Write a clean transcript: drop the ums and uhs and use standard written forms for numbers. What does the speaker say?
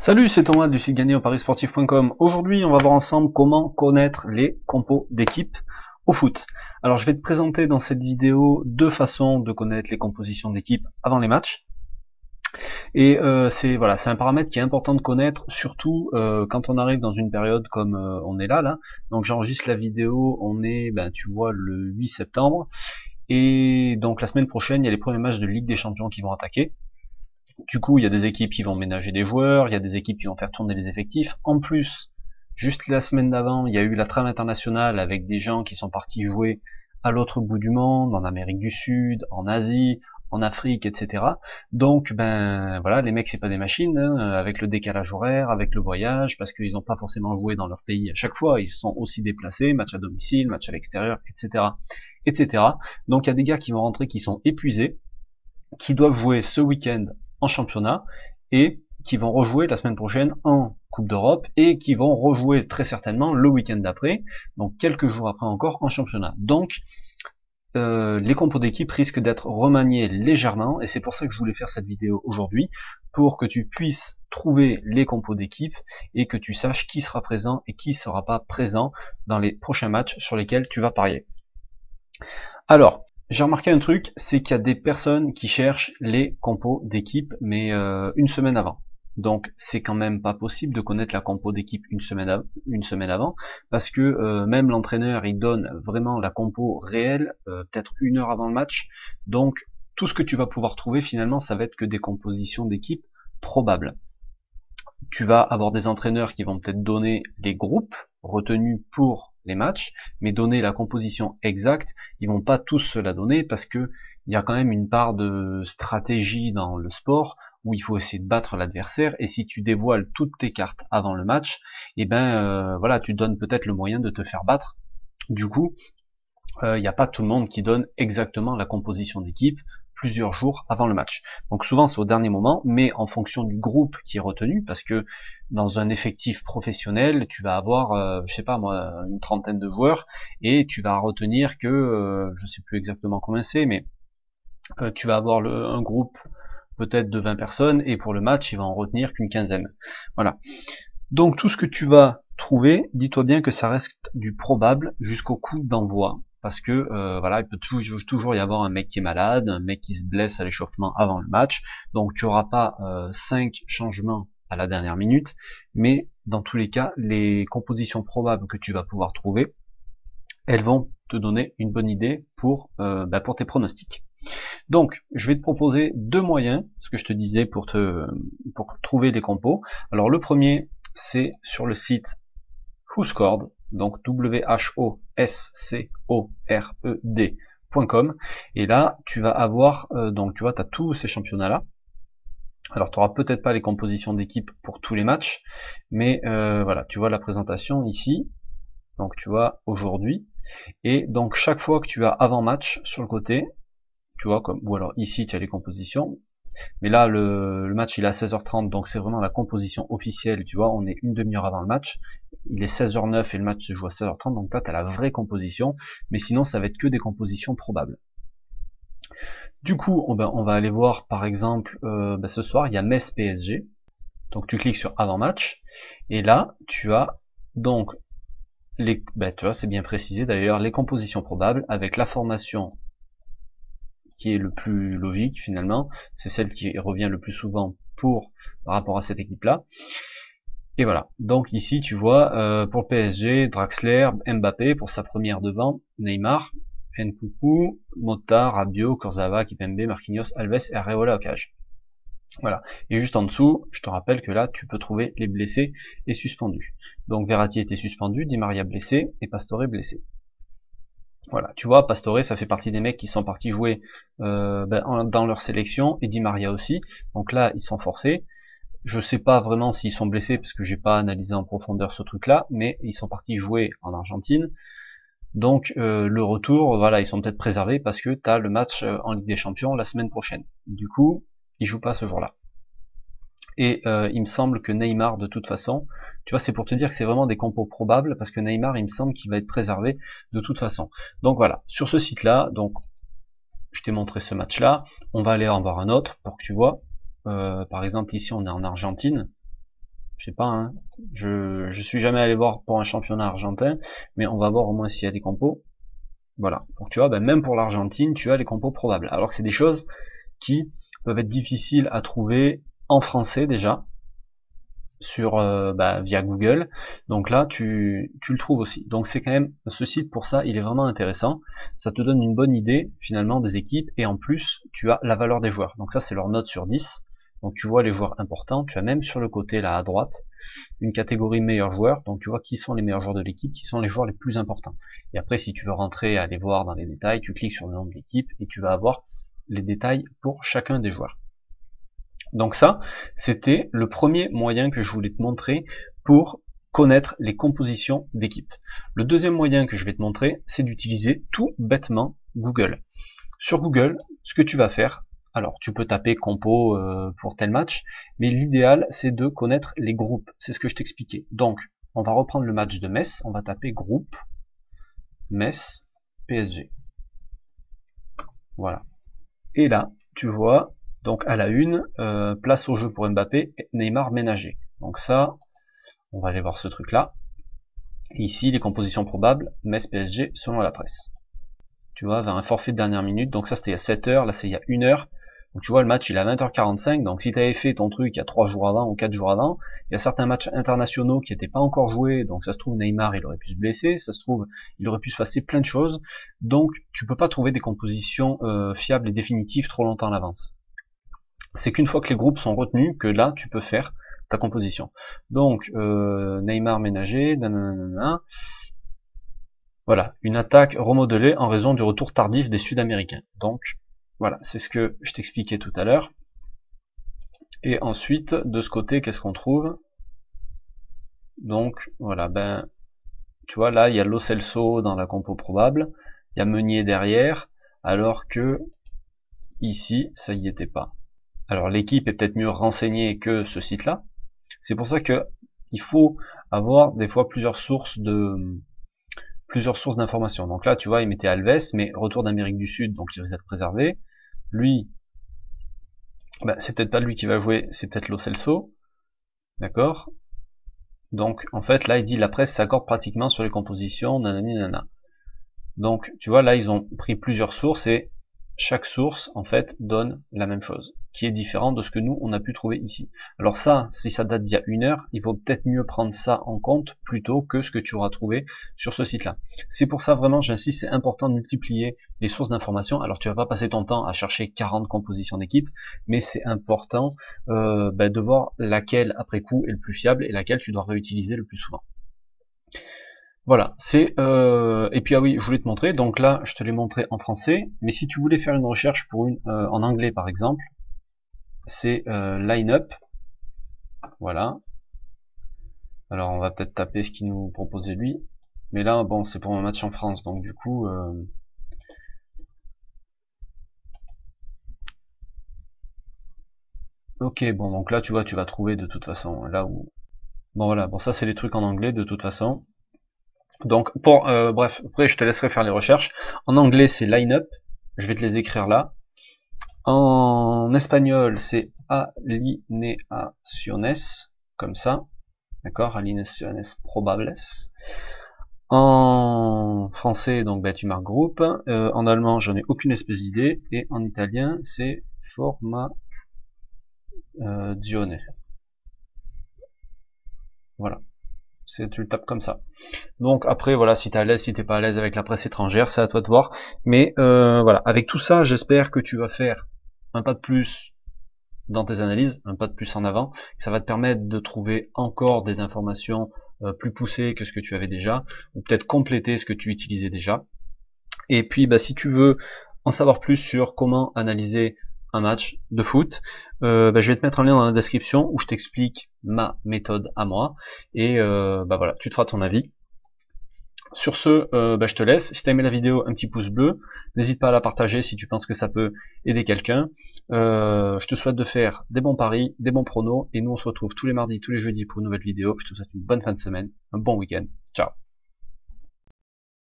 Salut, c'est Thomas du site gagner-au-parisportif.com. Aujourd'hui, on va voir ensemble comment connaître les compos d'équipe au foot. Alors, je vais te présenter dans cette vidéo deux façons de connaître les compositions d'équipe avant les matchs. Et c'est un paramètre qui est important de connaître, surtout quand on arrive dans une période comme on est là. Donc, j'enregistre la vidéo, on est, tu vois, le 8 septembre. Et donc, la semaine prochaine, il y a les premiers matchs de Ligue des Champions qui vont attaquer. Du coup, il y a des équipes qui vont ménager des joueurs, il y a des équipes qui vont faire tourner les effectifs. En plus, juste la semaine d'avant, il y a eu la trêve internationale avec des gens qui sont partis jouer à l'autre bout du monde, en Amérique du Sud, en Asie, en Afrique, etc. Donc, les mecs, c'est pas des machines, hein, avec le décalage horaire, avec le voyage, parce qu'ils n'ont pas forcément joué dans leur pays à chaque fois, ils se sont aussi déplacés, match à domicile, match à l'extérieur, etc., etc. Donc, il y a des gars qui vont rentrer qui sont épuisés, qui doivent jouer ce week-end en championnat et qui vont rejouer la semaine prochaine en Coupe d'Europe et qui vont rejouer très certainement le week-end d'après, donc quelques jours après encore en championnat. Donc les compos d'équipe risquent d'être remaniés légèrement et c'est pour ça que je voulais faire cette vidéo aujourd'hui, pour que tu puisses trouver les compos d'équipe et que tu saches qui sera présent et qui sera pas présent dans les prochains matchs sur lesquels tu vas parier. Alors, j'ai remarqué un truc, c'est qu'il y a des personnes qui cherchent les compos d'équipe, mais une semaine avant. Donc c'est quand même pas possible de connaître la compo d'équipe une semaine avant, parce que même l'entraîneur il donne vraiment la compo réelle, peut-être une heure avant le match. Donc tout ce que tu vas pouvoir trouver finalement, ça va être que des compositions d'équipe probables. Tu vas avoir des entraîneurs qui vont peut-être donner les groupes retenus pour les matchs, mais donner la composition exacte, ils vont pas tous se la donner parce que il y a quand même une part de stratégie dans le sport où il faut essayer de battre l'adversaire, et si tu dévoiles toutes tes cartes avant le match, tu donnes peut-être le moyen de te faire battre. Du coup, il n'y a pas tout le monde qui donne exactement la composition d'équipe plusieurs jours avant le match. Donc souvent c'est au dernier moment, mais en fonction du groupe qui est retenu, parce que dans un effectif professionnel, tu vas avoir, je sais pas moi, une trentaine de joueurs, et tu vas retenir que, je sais plus exactement combien c'est, mais tu vas avoir un groupe peut-être de 20 personnes, et pour le match, il va en retenir qu'une quinzaine. Voilà. Donc tout ce que tu vas trouver, dis-toi bien que ça reste du probable jusqu'au coup d'envoi. Parce que il peut toujours y avoir un mec qui est malade, un mec qui se blesse à l'échauffement avant le match, donc tu n'auras pas 5 changements à la dernière minute, mais dans tous les cas, les compositions probables que tu vas pouvoir trouver, elles vont te donner une bonne idée pour tes pronostics. Donc, je vais te proposer deux moyens, ce que je te disais pour trouver des compos. Alors le premier, c'est sur le site WhoScored, donc WHOSCORED.com, et là tu vas avoir, donc tu vois, tu as tous ces championnats là. Alors tu n'auras peut-être pas les compositions d'équipe pour tous les matchs, mais voilà, tu vois la présentation ici, donc tu vois aujourd'hui, et donc chaque fois que tu as avant match sur le côté, tu vois, ou alors ici tu as les compositions, mais là le match il est à 16h30, donc c'est vraiment la composition officielle, tu vois, on est une demi-heure avant le match, il est 16h09 et le match se joue à 16h30, donc là tu as la vraie composition, mais sinon ça va être que des compositions probables. Du coup on va aller voir par exemple, ce soir il y a Metz PSG, donc tu cliques sur avant match, et là tu as donc tu vois, c'est bien précisé d'ailleurs, les compositions probables avec la formation qui est le plus logique finalement, c'est celle qui revient le plus souvent par rapport à cette équipe là. Et voilà, donc ici tu vois, pour PSG, Draxler, Mbappé pour sa première devant, Neymar, Nkunku, Mota, Rabiot, Kurzawa, Kipembe, Marquinhos, Alves et Areola au cage. Voilà, et juste en dessous, je te rappelle que là tu peux trouver les blessés et suspendus. Donc Verratti était suspendu, Di Maria blessé et Pastore blessé. Voilà, tu vois, Pastore, ça fait partie des mecs qui sont partis jouer dans leur sélection, et Di Maria aussi. Donc là, ils sont forfaits. Je sais pas vraiment s'ils sont blessés, parce que j'ai pas analysé en profondeur ce truc-là, mais ils sont partis jouer en Argentine. Donc le retour, voilà, ils sont peut-être préservés parce que tu as le match en Ligue des Champions la semaine prochaine. Du coup, ils jouent pas ce jour-là. Et il me semble que Neymar, de toute façon, tu vois, c'est pour te dire que c'est vraiment des compos probables, parce que Neymar, il me semble qu'il va être préservé de toute façon. Donc voilà, sur ce site-là, donc je t'ai montré ce match-là, on va aller en voir un autre pour que tu vois. Par exemple, ici, on est en Argentine. Je sais pas, hein. Je suis jamais allé voir pour un championnat argentin, mais on va voir au moins s'il y a des compos. Voilà. Donc tu vois, ben, même pour l'Argentine, tu as les compos probables. Alors que c'est des choses qui peuvent être difficiles à trouver en français déjà, sur via Google. Donc là, tu le trouves aussi. Donc c'est quand même, ce site pour ça, il est vraiment intéressant. Ça te donne une bonne idée finalement des équipes, et en plus, tu as la valeur des joueurs. Donc ça, c'est leur note sur 10. Donc tu vois les joueurs importants. Tu as même sur le côté là à droite une catégorie meilleurs joueurs. Donc tu vois qui sont les meilleurs joueurs de l'équipe, qui sont les joueurs les plus importants. Et après, si tu veux rentrer, aller voir dans les détails, tu cliques sur le nom de l'équipe et tu vas avoir les détails pour chacun des joueurs. Donc ça, c'était le premier moyen que je voulais te montrer pour connaître les compositions d'équipe. Le deuxième moyen que je vais te montrer, c'est d'utiliser tout bêtement Google. Sur Google, ce que tu vas faire, alors tu peux taper compo pour tel match, mais l'idéal c'est de connaître les groupes. C'est ce que je t'expliquais. Donc, on va reprendre le match de Metz, on va taper groupe Metz PSG. Voilà. Et là, tu vois, donc à la une, place au jeu pour Mbappé, Neymar ménager. Donc ça, on va aller voir ce truc-là. Et ici, les compositions probables, Metz PSG selon la presse. Tu vois, vers un forfait de dernière minute, donc ça c'était il y a 7 heures, là c'est il y a 1 heure. Donc tu vois, le match il est à 20h45, donc si tu avais fait ton truc il y a 3 jours avant ou 4 jours avant, il y a certains matchs internationaux qui n'étaient pas encore joués, donc ça se trouve Neymar il aurait pu se blesser, ça se trouve il aurait pu se passer plein de choses, donc tu peux pas trouver des compositions fiables et définitives trop longtemps à l'avance. C'est qu'une fois que les groupes sont retenus, que là tu peux faire ta composition. Donc Neymar ménager, nanana. Voilà, une attaque remodelée en raison du retour tardif des Sud-Américains. Donc voilà, c'est ce que je t'expliquais tout à l'heure. Et ensuite, de ce côté, qu'est-ce qu'on trouve? Donc voilà, ben tu vois là, il y a Lo Celso dans la compo probable, il y a Meunier derrière, alors que ici, ça y était pas. Alors l'équipe est peut-être mieux renseignée que ce site-là. C'est pour ça que il faut avoir des fois plusieurs sources d'informations. Donc là, tu vois, il mettait Alves, mais retour d'Amérique du Sud, donc il risque d'être préservé. Lui, ben, c'est peut-être pas lui qui va jouer, c'est peut-être Lo Celso. D'accord? Donc, en fait, là, il dit la presse s'accorde pratiquement sur les compositions, nanani nana. Donc, tu vois, là, ils ont pris plusieurs sources et chaque source, en fait, donne la même chose, qui est différente de ce que nous, on a pu trouver ici. Alors ça, si ça date d'il y a 1 heure, il vaut peut-être mieux prendre ça en compte plutôt que ce que tu auras trouvé sur ce site-là. C'est pour ça, vraiment, j'insiste, c'est important de multiplier les sources d'informations. Alors, tu vas pas passer ton temps à chercher 40 compositions d'équipe, mais c'est important de voir laquelle, après coup, est le plus fiable et laquelle tu dois réutiliser le plus souvent. Voilà, c'est et puis ah oui, je voulais te montrer. Donc là, je te l'ai montré en français, mais si tu voulais faire une recherche pour une en anglais par exemple, c'est line-up. Voilà. Alors on va peut-être taper ce qu'il nous proposait lui, mais là bon, c'est pour un match en France, donc du coup. Ok, bon donc là tu vois, tu vas trouver de toute façon là où. Bon voilà, bon ça c'est les trucs en anglais de toute façon. Donc pour bref, après je te laisserai faire les recherches. En anglais c'est line-up, je vais te les écrire là. En espagnol c'est alineaciones, comme ça, d'accord, alineaciones probables. En français donc tu marques groupe. En allemand j'en ai aucune espèce d'idée, et en italien c'est formazione. Voilà. Tu le tapes comme ça. Donc après voilà, si t'es à l'aise, si t'es pas à l'aise avec la presse étrangère, c'est à toi de voir. Mais voilà, avec tout ça, j'espère que tu vas faire un pas de plus dans tes analyses, un pas de plus en avant. Ça va te permettre de trouver encore des informations plus poussées que ce que tu avais déjà, ou peut-être compléter ce que tu utilisais déjà. Et puis si tu veux en savoir plus sur comment analyser un match de foot, je vais te mettre un lien dans la description où je t'explique ma méthode à moi, et voilà, tu te feras ton avis. Sur ce, je te laisse. Si tu as aimé la vidéo, un petit pouce bleu. N'hésite pas à la partager si tu penses que ça peut aider quelqu'un. Je te souhaite de faire des bons paris, des bons pronos, et nous on se retrouve tous les mardis, tous les jeudis pour une nouvelle vidéo. Je te souhaite une bonne fin de semaine, un bon week-end. Ciao.